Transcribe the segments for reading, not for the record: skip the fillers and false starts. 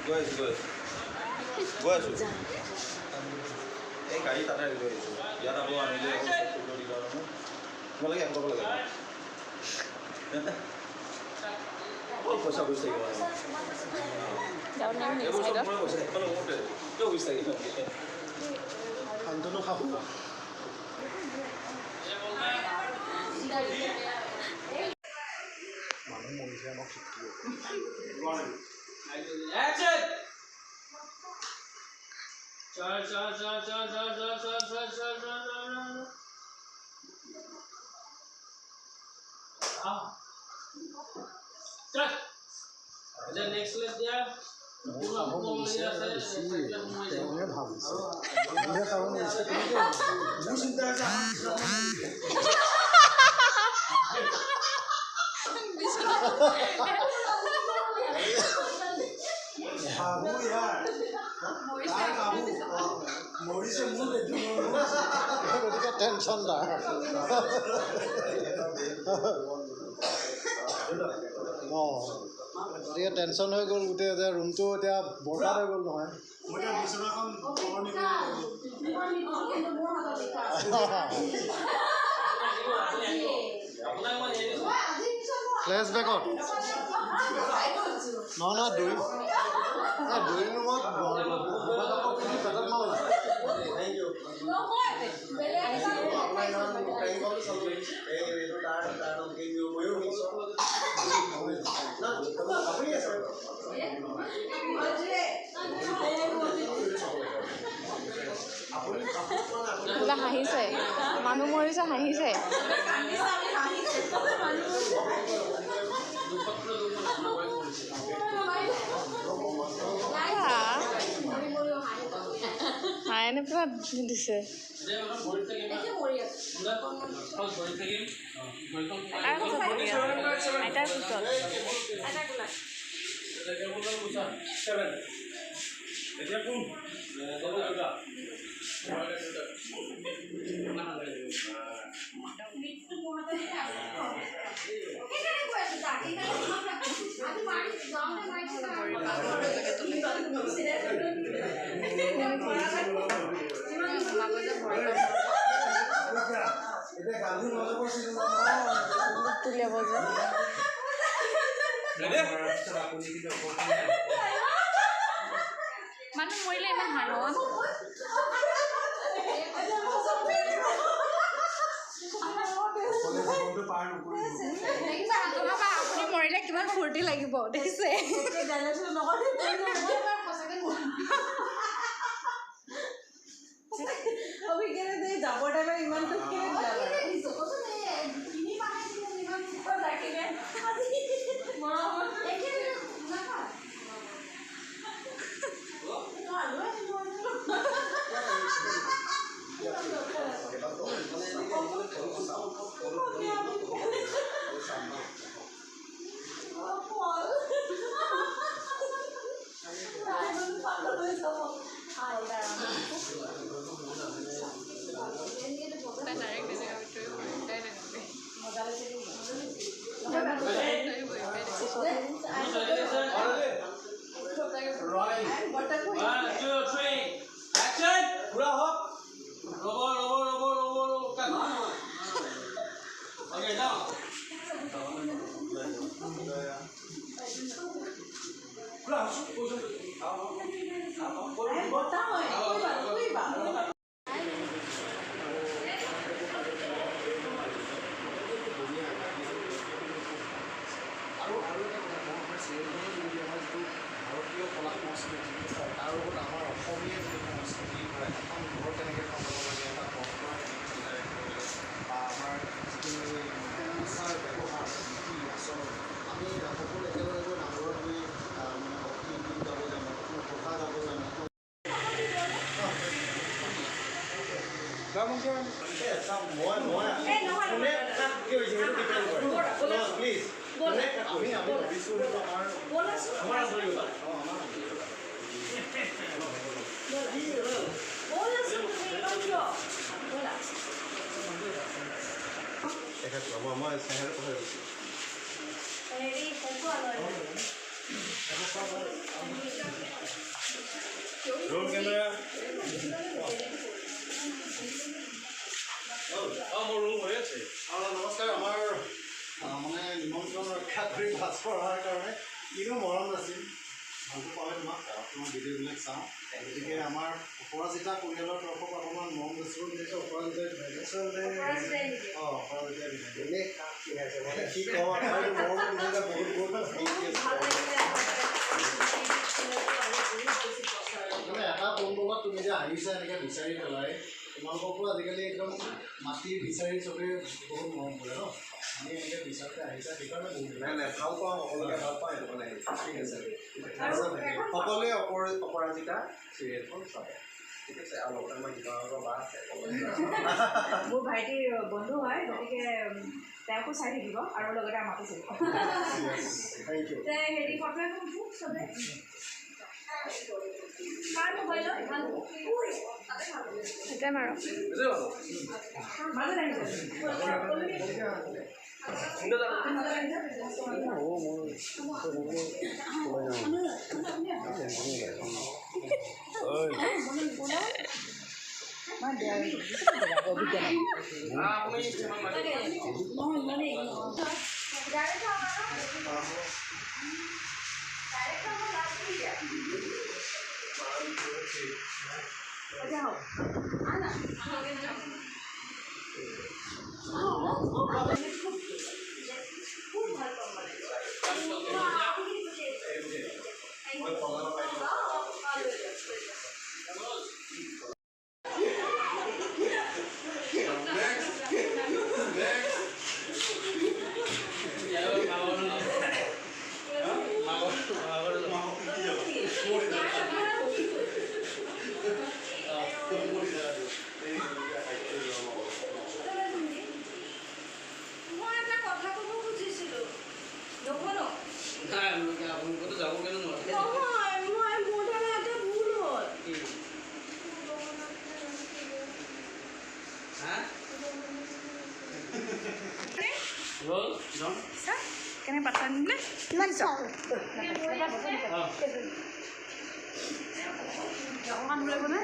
গৈ আছোঁ এই গাড়ী তাতে গৈ আছোঁ ইয়াত আকৌ আনিলে তোমালোকে এক লাগে পইচা বুজি থাকিব কিয় বুজি থাকিব শান্তনু খাব মানুহ মৰিছে আমাক next leg there. টেনশন দা এতিয়া টেনশ্যন হৈ গ'ল গোটেই এতিয়া ৰুমটো এতিয়া বৰবাদ হৈ গ'ল নহয় ফ্লেছ বেকত নহয় দুই ৰুমত পেটত মাৰিলা হাঁহিছে মানুহ মৰিছে হাঁহিছে হাঁহেনে পুৰা দিছে আইতাৰ পিছত এতিয়া কোন তুলিয়াব যে মানুহ মৰিলে ইমান হাঁহ আপুনি মৰিলে কিমান ফূৰ্তি লাগিব দেখিছে যাবৰ টাইমে ইমানটো Hey, লাজ কৰাৰ কাৰণে কিনো মৰম নাছিল ভালটো পালে তোমাক তোমাৰ ভিডিঅ'বিলাক চাওঁ গতিকে আমাৰ অপৰাজিতা পৰিয়ালৰ তৰফৰ পৰা অকণমান মৰম বেছিব বিচাৰিছোঁ অপৰাজিতাই আচলতে অপৰাজিতাই এনেই কি কওঁ আমাৰ মৰম দিলে বহুত মানে এটা বন্ধুত তুমি যে আহিছা এনেকৈ বিচাৰি পেলাই তোমালোককো আজিকালি একদম মাটি বিচাৰি চবেই বহুত মৰম কৰে ন আমি এনেকৈ বিচাৰোঁতে আহিছা সেইকাৰণে বহুত নাই নাই ভাল পাওঁ সকলোকে ভাল পাওঁ সেইটো কাৰণে ঠিক আছে সকলোৱে অপৰাজিতা চিৰিয়েলখন চাব ঠিক আছে আৰু লগতে মই শিৱসাগৰৰ বা আছে মোৰ ভাইটিৰ বন্ধু হয় গতিকে তেওঁকো চাই থাকিব আৰু লগতে আমাকো চাই থেংক ইউ হেৰি ফটো এখন উঠো চবে কাৰ মোবাইলত ভাল এতিয়া মাৰক মাজত আহিছে কেনে পাতা নিলে কিমান চাওক অকণমান ওলাই গ'লে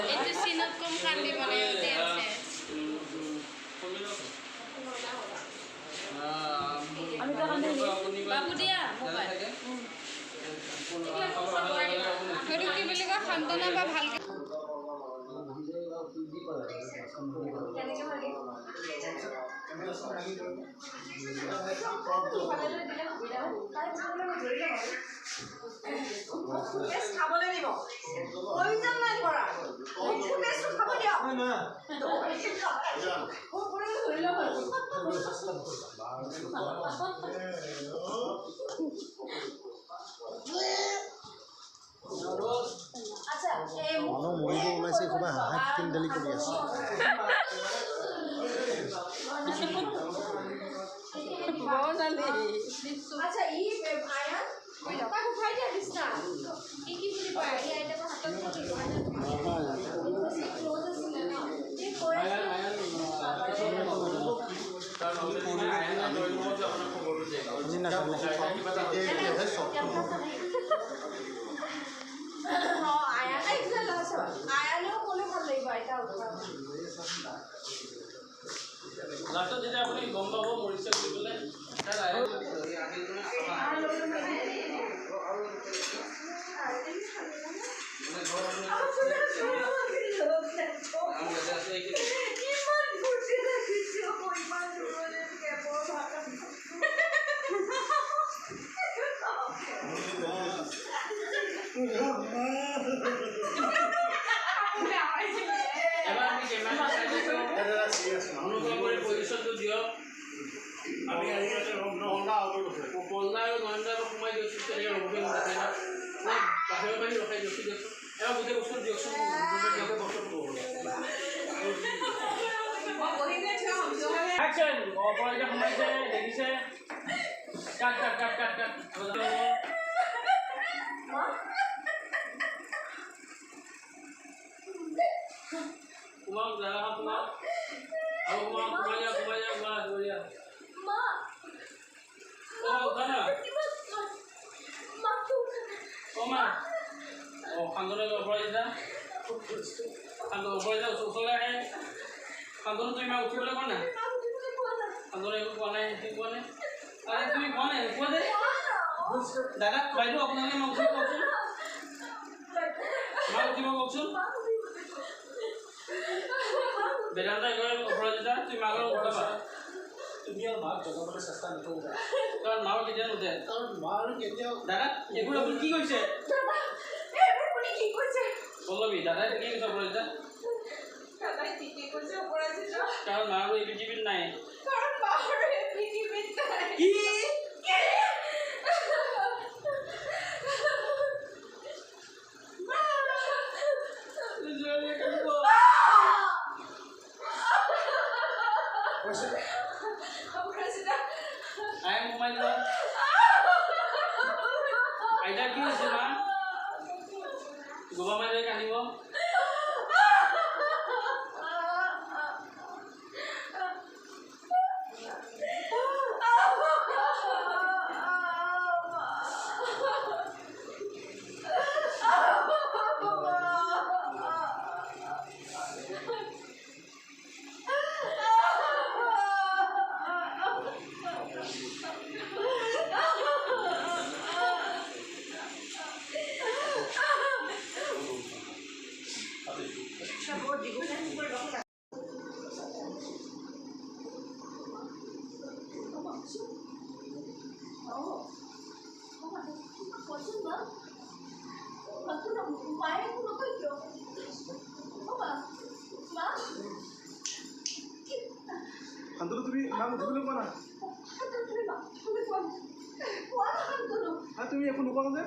এইটো চিনত কম কান্দি মানে আছে বাবু দিয়া মোবাইল সেইটো কি বুলি কয় সান্তনা বা ভালকৈ খাবলৈ দিব প্ৰয়োজন নাই কৰা খাব দিয়ক আচ্ছা মানুহ মৰিব ওলাইছে ক'ৰবাত হাঁহ কিনডালি কৰি আছে আচ্ছা ই আয়া তাক উঠাই দিয়া বিছনা কি কি বুলি কয় এই আইটেমৰ হাতত আয়ালেও ক'লে ভাল লাগিব আইতা লাষ্টত যেতিয়া আপুনি গম পাব মৰিছে বুলি ক'লে কেনেকৈ ৰ'বটো দেখাই না বাহিৰ ৰখাই দিয়কচোন দিয়কচোন এবাৰ গোটেই বস্তু দিয়কচোন Action! Aparajita সোমাইছে দেখিছে কাট কাট কাট কাট কাট কুমাৰ জাগা কুমাৰ আৰু কুমাৰ কুমাৰ দৌৰিয়া উঠা না মা সান্দনে অপৰাজিতা অপৰাজিতা ওচৰলৈ আহে সান্দনে তুমি মাক উঠিবলৈ কোৱা নাই সান্দনে একো কোৱা নাই ঠিক কোৱা নাই আৰে তুমি কোৱা নাই কোৱা যে দাদা বাইদেউ আপোনালোকে মাক উঠিব কওকচোন মাক উঠিব কওকচোন বেদান্তা এগৰাকী অপৰাজিতা তুমি মাকৰ উঠাবা তুমি আৰু মাক জগাবলৈ চেষ্টা নকৰিবা কাৰণ মাৰ কেতিয়া নুঠে কাৰণ মা আৰু কেতিয়াও দাদা এইবোৰ আপুনি কি কৰিছে পল্লৱী দাদাই কি কৈছে অপৰাজিতা কাৰণ মা আৰু এই পৃথিৱীত নাই কি আই মোবাইল আইতা কি হৈছে মা গোবা মাৰিলে কান্দিব শান্তনু তুমি মাক উঠিবলৈ কোৱা না তুমি একো নোকোৱা যে